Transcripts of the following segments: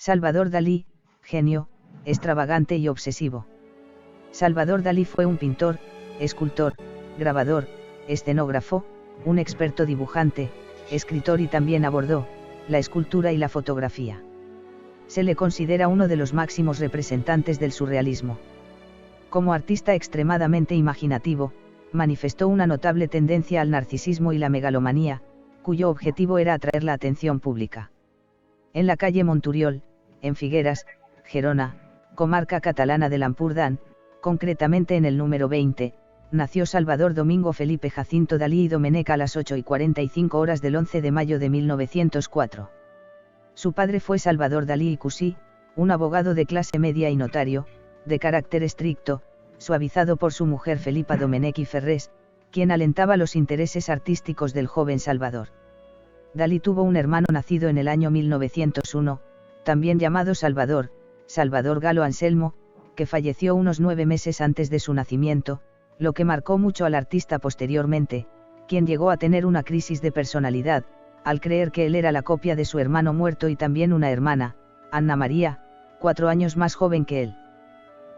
Salvador Dalí, genio, extravagante y obsesivo. Salvador Dalí fue un pintor, escultor, grabador, escenógrafo, un experto dibujante, escritor y también abordó la escultura y la fotografía. Se le considera uno de los máximos representantes del surrealismo. Como artista extremadamente imaginativo, manifestó una notable tendencia al narcisismo y la megalomanía, cuyo objetivo era atraer la atención pública. En la calle Monturiol, en Figueras, Gerona, comarca catalana del Ampurdán, concretamente en el número 20, nació Salvador Domingo Felipe Jacinto Dalí y Domenech a las 8:45 del 11 de mayo de 1904. Su padre fue Salvador Dalí y Cusí, un abogado de clase media y notario, de carácter estricto, suavizado por su mujer Felipa Domenech y Ferrés, quien alentaba los intereses artísticos del joven Salvador. Dalí tuvo un hermano nacido en el año 1901, también llamado Salvador Galo Anselmo, que falleció unos 9 meses antes de su nacimiento, lo que marcó mucho al artista posteriormente, quien llegó a tener una crisis de personalidad, al creer que él era la copia de su hermano muerto y también una hermana, Anna María, 4 años más joven que él.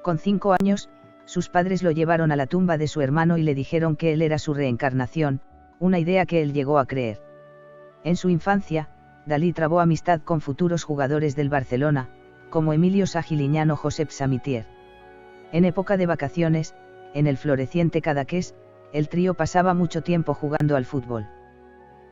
Con 5 años, sus padres lo llevaron a la tumba de su hermano y le dijeron que él era su reencarnación, una idea que él llegó a creer. En su infancia, Dalí trabó amistad con futuros jugadores del Barcelona, como Emilio Sagiliñán o Josep Samitier. En época de vacaciones, en el floreciente Cadaqués, el trío pasaba mucho tiempo jugando al fútbol.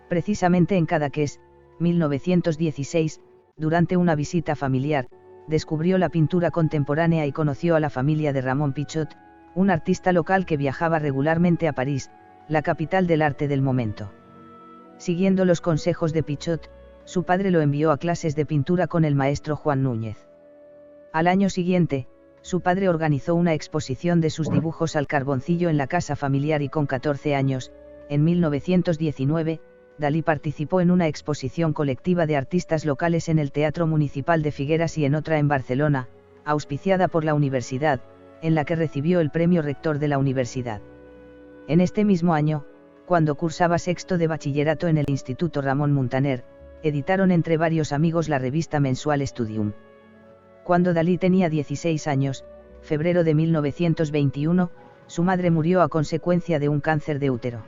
Precisamente en Cadaqués, 1916, durante una visita familiar, descubrió la pintura contemporánea y conoció a la familia de Ramón Pichot, un artista local que viajaba regularmente a París, la capital del arte del momento. Siguiendo los consejos de Pichot, su padre lo envió a clases de pintura con el maestro Juan Núñez. Al año siguiente, su padre organizó una exposición de sus dibujos al carboncillo en la casa familiar y con 14 años, en 1919, Dalí participó en una exposición colectiva de artistas locales en el Teatro Municipal de Figueras y en otra en Barcelona, auspiciada por la universidad, en la que recibió el premio rector de la universidad. En este mismo año, cuando cursaba sexto de bachillerato en el Instituto Ramón Muntaner, editaron entre varios amigos la revista mensual Studium. Cuando Dalí tenía 16 años, febrero de 1921, su madre murió a consecuencia de un cáncer de útero.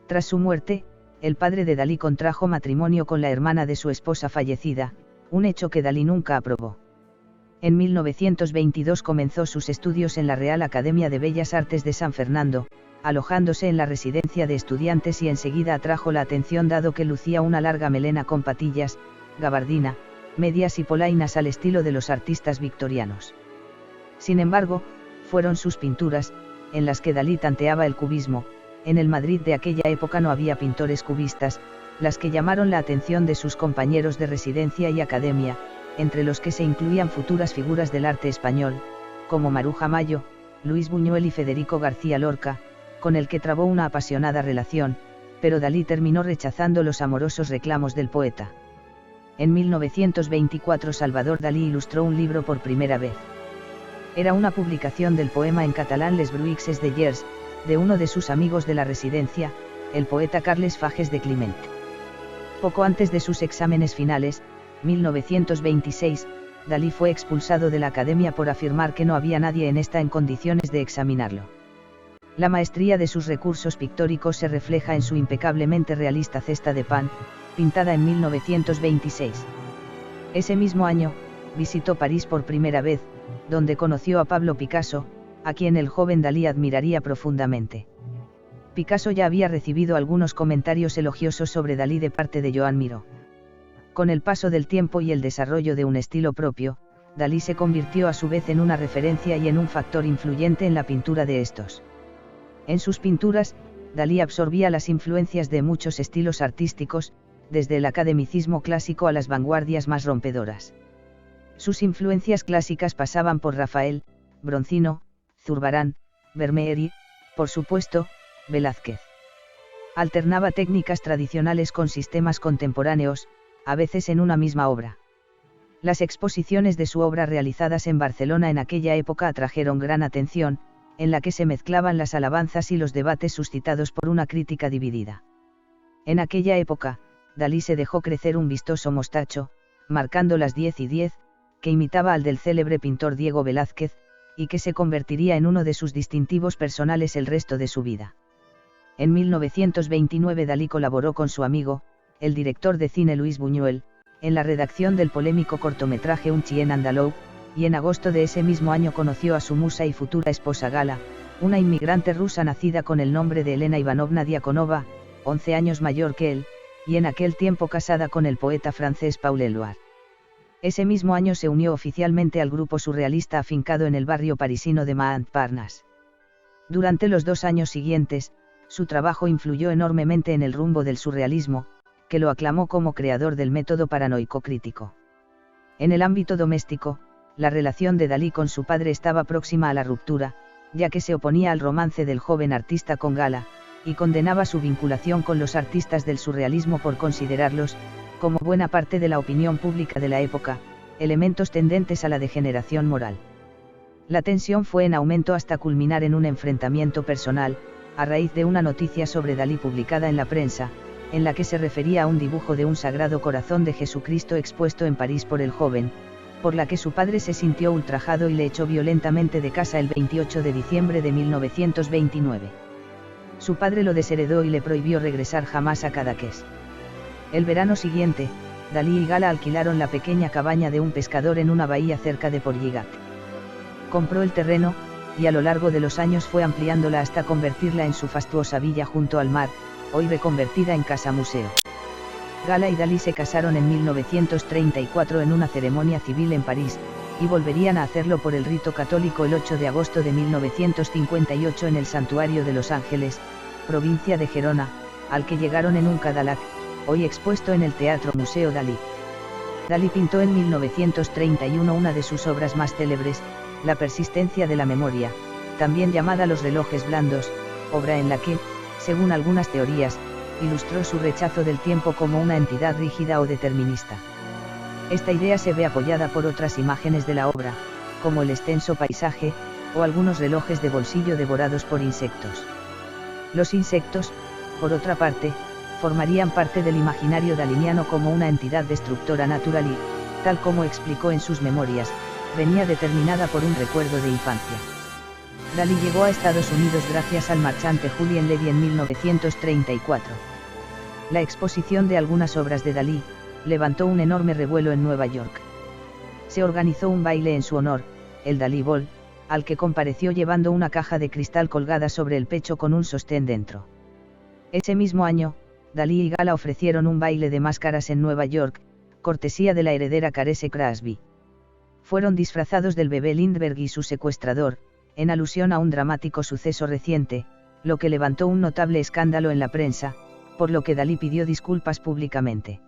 Tras su muerte, el padre de Dalí contrajo matrimonio con la hermana de su esposa fallecida, un hecho que Dalí nunca aprobó. En 1922 comenzó sus estudios en la Real Academia de Bellas Artes de San Fernando, alojándose en la residencia de estudiantes y enseguida atrajo la atención dado que lucía una larga melena con patillas, gabardina, medias y polainas al estilo de los artistas victorianos. Sin embargo, fueron sus pinturas, en las que Dalí tanteaba el cubismo. En el Madrid de aquella época no había pintores cubistas, las que llamaron la atención de sus compañeros de residencia y academia, entre los que se incluían futuras figuras del arte español, como Maruja Mayo, Luis Buñuel y Federico García Lorca, con el que trabó una apasionada relación, pero Dalí terminó rechazando los amorosos reclamos del poeta. En 1924 Salvador Dalí ilustró un libro por primera vez. Era una publicación del poema en catalán Les Bruixes de Llers, de uno de sus amigos de la residencia, el poeta Carles Fages de Climent. Poco antes de sus exámenes finales, 1926, Dalí fue expulsado de la academia por afirmar que no había nadie en esta en condiciones de examinarlo. La maestría de sus recursos pictóricos se refleja en su impecablemente realista cesta de pan, pintada en 1926. Ese mismo año, visitó París por primera vez, donde conoció a Pablo Picasso, a quien el joven Dalí admiraría profundamente. Picasso ya había recibido algunos comentarios elogiosos sobre Dalí de parte de Joan Miró. Con el paso del tiempo y el desarrollo de un estilo propio, Dalí se convirtió a su vez en una referencia y en un factor influyente en la pintura de estos. En sus pinturas, Dalí absorbía las influencias de muchos estilos artísticos, desde el academicismo clásico a las vanguardias más rompedoras. Sus influencias clásicas pasaban por Rafael, Bronzino, Zurbarán, Vermeer y, por supuesto, Velázquez. Alternaba técnicas tradicionales con sistemas contemporáneos, a veces en una misma obra. Las exposiciones de su obra realizadas en Barcelona en aquella época atrajeron gran atención, en la que se mezclaban las alabanzas y los debates suscitados por una crítica dividida. En aquella época, Dalí se dejó crecer un vistoso mostacho, marcando las 10:10, que imitaba al del célebre pintor Diego Velázquez, y que se convertiría en uno de sus distintivos personales el resto de su vida. En 1929 Dalí colaboró con su amigo, el director de cine Luis Buñuel, en la redacción del polémico cortometraje Un chien andalou, y en agosto de ese mismo año conoció a su musa y futura esposa Gala, una inmigrante rusa nacida con el nombre de Elena Ivanovna Diakonova, 11 años mayor que él, y en aquel tiempo casada con el poeta francés Paul Éluard. Ese mismo año se unió oficialmente al grupo surrealista afincado en el barrio parisino de Montparnasse. Durante los 2 años siguientes, su trabajo influyó enormemente en el rumbo del surrealismo, que lo aclamó como creador del método paranoico crítico. En el ámbito doméstico, la relación de Dalí con su padre estaba próxima a la ruptura, ya que se oponía al romance del joven artista con Gala, y condenaba su vinculación con los artistas del surrealismo por considerarlos, como buena parte de la opinión pública de la época, elementos tendentes a la degeneración moral. La tensión fue en aumento hasta culminar en un enfrentamiento personal, a raíz de una noticia sobre Dalí publicada en la prensa, en la que se refería a un dibujo de un Sagrado Corazón de Jesucristo expuesto en París por el joven, por la que su padre se sintió ultrajado y le echó violentamente de casa el 28 de diciembre de 1929. Su padre lo desheredó y le prohibió regresar jamás a Cadaqués. El verano siguiente, Dalí y Gala alquilaron la pequeña cabaña de un pescador en una bahía cerca de Portllígat. Compró el terreno, y a lo largo de los años fue ampliándola hasta convertirla en su fastuosa villa junto al mar, hoy reconvertida en casa museo. Gala y Dalí se casaron en 1934 en una ceremonia civil en París, y volverían a hacerlo por el rito católico el 8 de agosto de 1958 en el Santuario de Los Ángeles, provincia de Gerona, al que llegaron en un Cadillac, hoy expuesto en el Teatro Museo Dalí. Dalí pintó en 1931 una de sus obras más célebres, La persistencia de la memoria, también llamada Los relojes blandos, obra en la que, según algunas teorías, ilustró su rechazo del tiempo como una entidad rígida o determinista. Esta idea se ve apoyada por otras imágenes de la obra, como el extenso paisaje, o algunos relojes de bolsillo devorados por insectos. Los insectos, por otra parte, formarían parte del imaginario daliniano como una entidad destructora natural y, tal como explicó en sus memorias, venía determinada por un recuerdo de infancia. Dalí llegó a Estados Unidos gracias al marchante Julien Levy en 1934. La exposición de algunas obras de Dalí levantó un enorme revuelo en Nueva York. Se organizó un baile en su honor, el Dalí Ball, al que compareció llevando una caja de cristal colgada sobre el pecho con un sostén dentro. Ese mismo año, Dalí y Gala ofrecieron un baile de máscaras en Nueva York, cortesía de la heredera Caresse Crosby. Fueron disfrazados del bebé Lindbergh y su secuestrador, en alusión a un dramático suceso reciente, lo que levantó un notable escándalo en la prensa, por lo que Dalí pidió disculpas públicamente.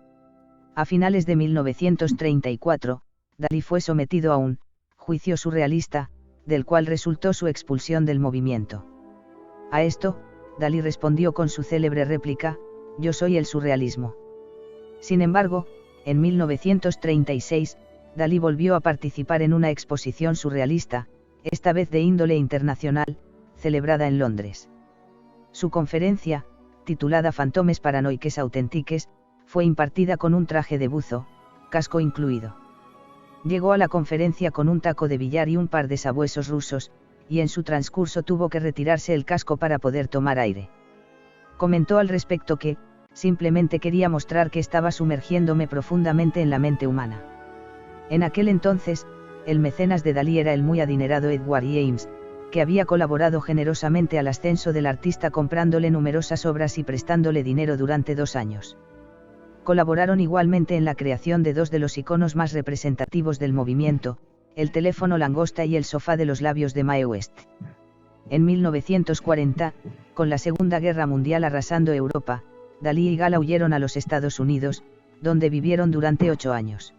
A finales de 1934, Dalí fue sometido a un juicio surrealista, del cual resultó su expulsión del movimiento. A esto, Dalí respondió con su célebre réplica, «Yo soy el surrealismo». Sin embargo, en 1936, Dalí volvió a participar en una exposición surrealista, esta vez de índole internacional, celebrada en Londres. Su conferencia, titulada Fantomes paranoiques autentiques, fue impartida con un traje de buzo, casco incluido. Llegó a la conferencia con un taco de billar y un par de sabuesos rusos, y en su transcurso tuvo que retirarse el casco para poder tomar aire. Comentó al respecto que, simplemente quería mostrar que estaba sumergiéndome profundamente en la mente humana. En aquel entonces, el mecenas de Dalí era el muy adinerado Edward James, que había colaborado generosamente al ascenso del artista comprándole numerosas obras y prestándole dinero durante 2 años. Colaboraron igualmente en la creación de 2 de los iconos más representativos del movimiento, el teléfono langosta y el sofá de los labios de Mae West. En 1940, con la Segunda Guerra Mundial arrasando Europa, Dalí y Gala huyeron a los Estados Unidos, donde vivieron durante 8 años.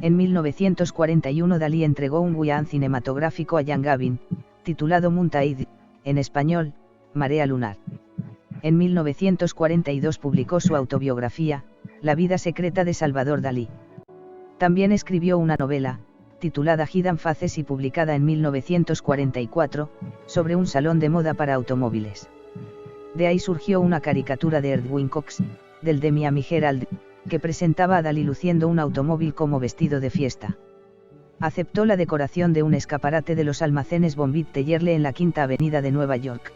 En 1941 Dalí entregó un guión cinematográfico a Jan Gavin, titulado Moontaid, en español, Marea Lunar. En 1942 publicó su autobiografía, La vida secreta de Salvador Dalí. También escribió una novela, titulada Hidden Faces y publicada en 1944, sobre un salón de moda para automóviles. De ahí surgió una caricatura de Edwin Cox, del The Miami Herald, que presentaba a Dalí luciendo un automóvil como vestido de fiesta. Aceptó la decoración de un escaparate de los almacenes Bonvit-Tellerle en la Quinta Avenida de Nueva York.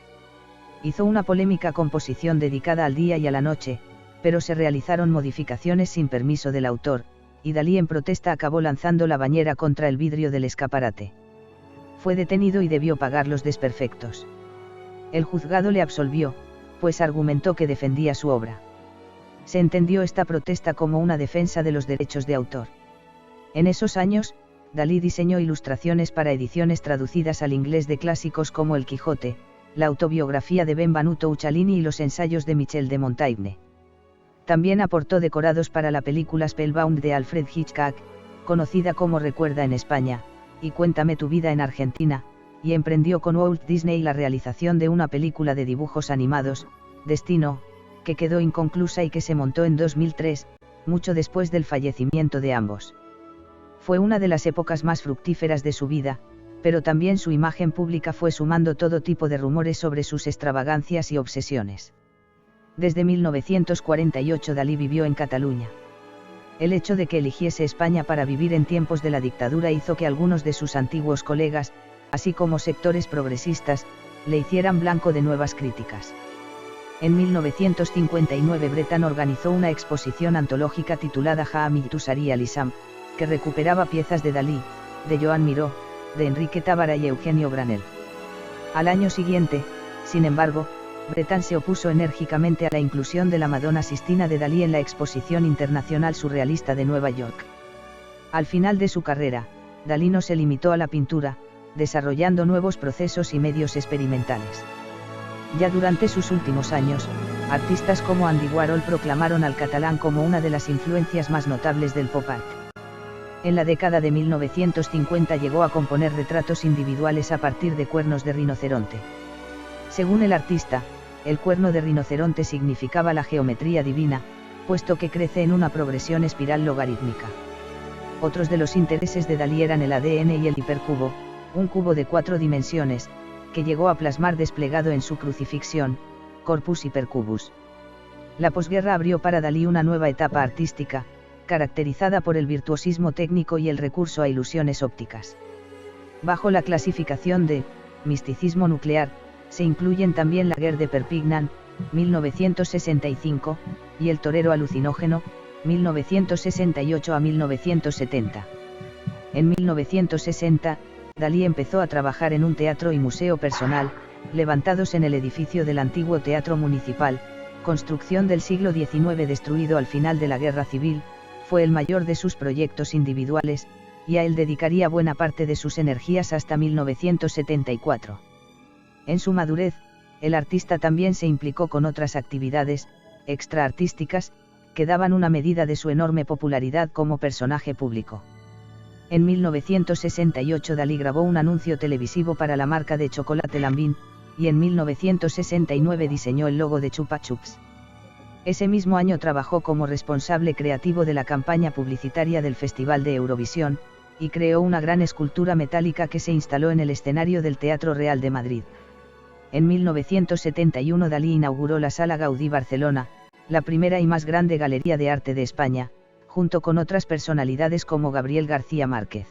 Hizo una polémica composición dedicada al día y a la noche, pero se realizaron modificaciones sin permiso del autor, y Dalí en protesta acabó lanzando la bañera contra el vidrio del escaparate. Fue detenido y debió pagar los desperfectos. El juzgado le absolvió, pues argumentó que defendía su obra. Se entendió esta protesta como una defensa de los derechos de autor. En esos años, Dalí diseñó ilustraciones para ediciones traducidas al inglés de clásicos como El Quijote, la autobiografía de Benvenuto Uccellini y los ensayos de Michel de Montaigne. También aportó decorados para la película Spellbound de Alfred Hitchcock, conocida como Recuerda en España, y Cuéntame tu vida en Argentina, y emprendió con Walt Disney la realización de una película de dibujos animados, Destino, que quedó inconclusa y que se montó en 2003, mucho después del fallecimiento de ambos. Fue una de las épocas más fructíferas de su vida, pero también su imagen pública fue sumando todo tipo de rumores sobre sus extravagancias y obsesiones. Desde 1948 Dalí vivió en Cataluña. El hecho de que eligiese España para vivir en tiempos de la dictadura hizo que algunos de sus antiguos colegas, así como sectores progresistas, le hicieran blanco de nuevas críticas. En 1959 Bretan organizó una exposición antológica titulada Jaami Tusari al-Islam, que recuperaba piezas de Dalí, de Joan Miró, de Enrique Tábara y Eugenio Granell. Al año siguiente, sin embargo, Bretan se opuso enérgicamente a la inclusión de la Madonna Sistina de Dalí en la Exposición Internacional Surrealista de Nueva York. Al final de su carrera, Dalí no se limitó a la pintura, desarrollando nuevos procesos y medios experimentales. Ya durante sus últimos años, artistas como Andy Warhol proclamaron al catalán como una de las influencias más notables del pop art. En la década de 1950 llegó a componer retratos individuales a partir de cuernos de rinoceronte. Según el artista, el cuerno de rinoceronte significaba la geometría divina, puesto que crece en una progresión espiral logarítmica. Otros de los intereses de Dalí eran el ADN y el hipercubo, un cubo de 4 dimensiones, que llegó a plasmar desplegado en su crucifixión, Corpus Hypercubus. La posguerra abrió para Dalí una nueva etapa artística, caracterizada por el virtuosismo técnico y el recurso a ilusiones ópticas. Bajo la clasificación de misticismo nuclear, se incluyen también la Guerre de Perpignan, 1965, y el torero alucinógeno, 1968 a 1970. En 1960, Dalí empezó a trabajar en un teatro y museo personal, levantados en el edificio del antiguo Teatro Municipal, construcción del siglo XIX destruido al final de la Guerra Civil. Fue el mayor de sus proyectos individuales, y a él dedicaría buena parte de sus energías hasta 1974. En su madurez, el artista también se implicó con otras actividades, extraartísticas, que daban una medida de su enorme popularidad como personaje público. En 1968 Dalí grabó un anuncio televisivo para la marca de chocolate Lambín, y en 1969 diseñó el logo de Chupa Chups. Ese mismo año trabajó como responsable creativo de la campaña publicitaria del Festival de Eurovisión, y creó una gran escultura metálica que se instaló en el escenario del Teatro Real de Madrid. En 1971 Dalí inauguró la Sala Gaudí Barcelona, la primera y más grande galería de arte de España, junto con otras personalidades como Gabriel García Márquez.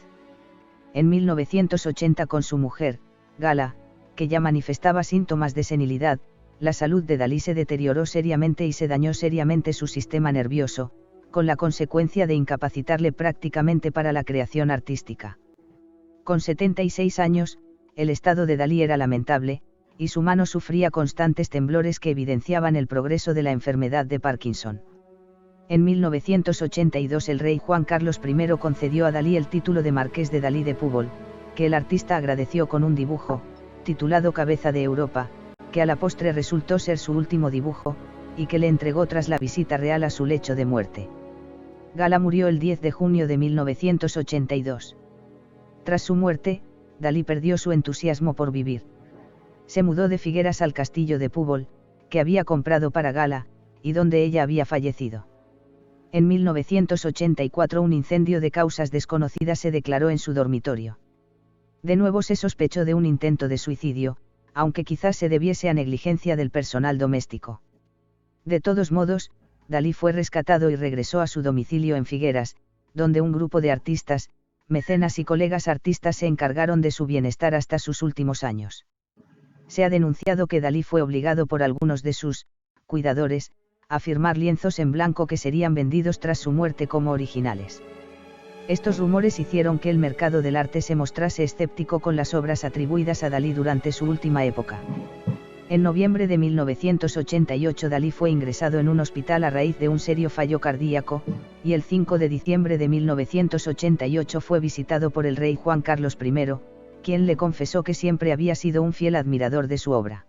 En 1980 con su mujer, Gala, que ya manifestaba síntomas de senilidad, la salud de Dalí se deterioró seriamente y se dañó seriamente su sistema nervioso, con la consecuencia de incapacitarle prácticamente para la creación artística. Con 76 años, el estado de Dalí era lamentable, y su mano sufría constantes temblores que evidenciaban el progreso de la enfermedad de Parkinson. En 1982 el rey Juan Carlos I concedió a Dalí el título de Marqués de Dalí de Púbol, que el artista agradeció con un dibujo, titulado Cabeza de Europa, que a la postre resultó ser su último dibujo, y que le entregó tras la visita real a su lecho de muerte. Gala murió el 10 de junio de 1982. Tras su muerte, Dalí perdió su entusiasmo por vivir. Se mudó de Figueras al castillo de Púbol, que había comprado para Gala, y donde ella había fallecido. En 1984 un incendio de causas desconocidas se declaró en su dormitorio. De nuevo se sospechó de un intento de suicidio, aunque quizás se debiese a negligencia del personal doméstico. De todos modos, Dalí fue rescatado y regresó a su domicilio en Figueras, donde un grupo de artistas, mecenas y colegas artistas se encargaron de su bienestar hasta sus últimos años. Se ha denunciado que Dalí fue obligado por algunos de sus cuidadores a firmar lienzos en blanco que serían vendidos tras su muerte como originales. Estos rumores hicieron que el mercado del arte se mostrase escéptico con las obras atribuidas a Dalí durante su última época. En noviembre de 1988 Dalí fue ingresado en un hospital a raíz de un serio fallo cardíaco, y el 5 de diciembre de 1988 fue visitado por el rey Juan Carlos I, quien le confesó que siempre había sido un fiel admirador de su obra.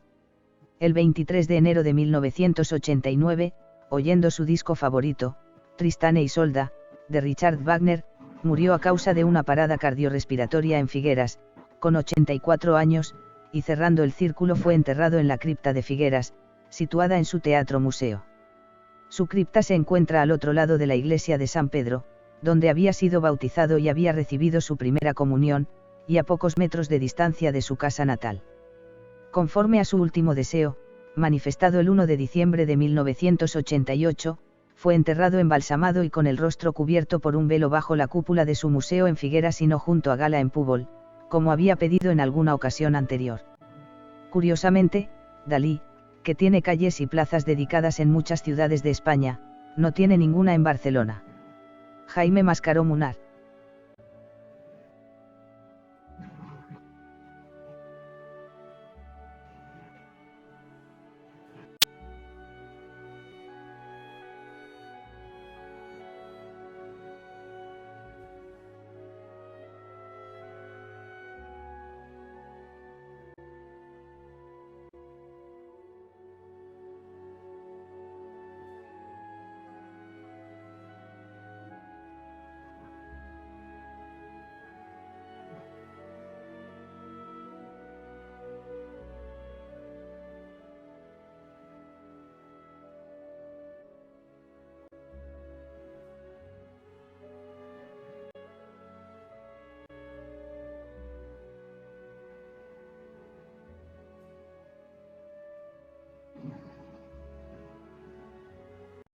El 23 de enero de 1989, oyendo su disco favorito, Tristán e Isolda, de Richard Wagner, murió a causa de una parada cardiorrespiratoria en Figueras, con 84 años, y cerrando el círculo fue enterrado en la cripta de Figueras, situada en su teatro-museo. Su cripta se encuentra al otro lado de la iglesia de San Pedro, donde había sido bautizado y había recibido su primera comunión, y a pocos metros de distancia de su casa natal. Conforme a su último deseo, manifestado el 1 de diciembre de 1988, fue enterrado embalsamado y con el rostro cubierto por un velo bajo la cúpula de su museo en Figueras y no junto a Gala en Púbol, como había pedido en alguna ocasión anterior. Curiosamente, Dalí, que tiene calles y plazas dedicadas en muchas ciudades de España, no tiene ninguna en Barcelona. Jaime Mascaró Munar.